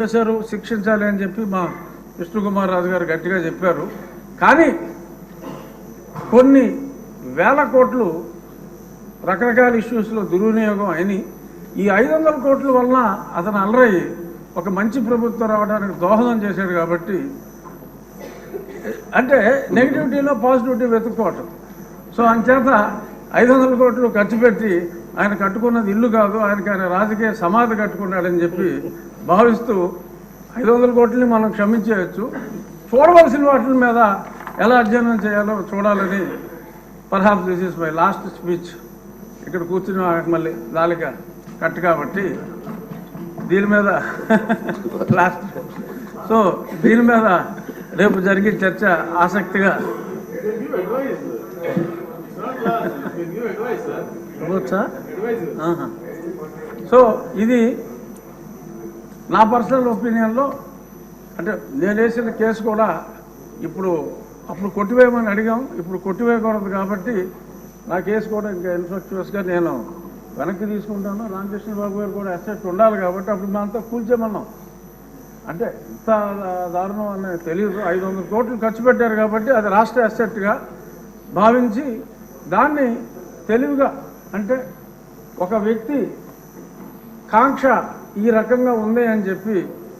చేశారు, శిక్షించాలి అని చెప్పి మా విష్ణుకుమార్ రాజు గారు గట్టిగా చెప్పారు. కానీ కొన్ని వేల కోట్లు రకరకాల ఇష్యూస్లో దుర్వినియోగం అయినాయి. ఈ 500 కోట్ల వలన అతను అలరయ్యి ఒక మంచి ప్రభుత్వం రావడానికి దోహదం చేశాడు. కాబట్టి అంటే నెగిటివిటీలో పాజిటివిటీ వెతుక్కోవటం. సో అంచేత 500 కోట్లు ఖర్చు పెట్టి ఆయన కట్టుకున్నది ఇల్లు కాదు, ఆయన రాజకీయ సమాధి కట్టుకున్నాడని చెప్పి భావిస్తూ 500 కోట్లని మనం క్షమించేయచ్చు. చూడవలసిన వాటి మీద ఎలా అధ్యయనం చేయాలో చూడాలని perhaps this is my last speech. ఇక్కడ కూర్చుని మళ్ళీ దాలిక కట్ కాబట్టి దీని మీద లాస్ట్. సో దీని మీద రేపు జరిగే చర్చ ఆసక్తిగా ఇవ్వచ్చా? సో ఇది నా పర్సనల్ ఒపీనియన్లో, అంటే నేను వేసిన కేసు కూడా అప్పుడు కొట్టివేయమని అడిగాం, ఇప్పుడు కొట్టివేయకూడదు. కాబట్టి నా కేసు కూడా ఇంకా ఇన్ఫ్లక్చువస్గా నేను వెనక్కి తీసుకుంటాను. రామకృష్ణ బాబు గారు కూడా అసెట్ ఉండాలి కాబట్టి అప్పుడు మేమంతా కూల్చేమన్నాం. అంటే ఇంత దారుణం అని తెలియదు. 500 కోట్లు ఖర్చు పెట్టారు కాబట్టి అది రాష్ట్ర అసెట్గా భావించి దాన్ని తెలివిగా, అంటే ఒక వ్యక్తి కాంక్ష ఈ రకంగా ఉంది అని చెప్పి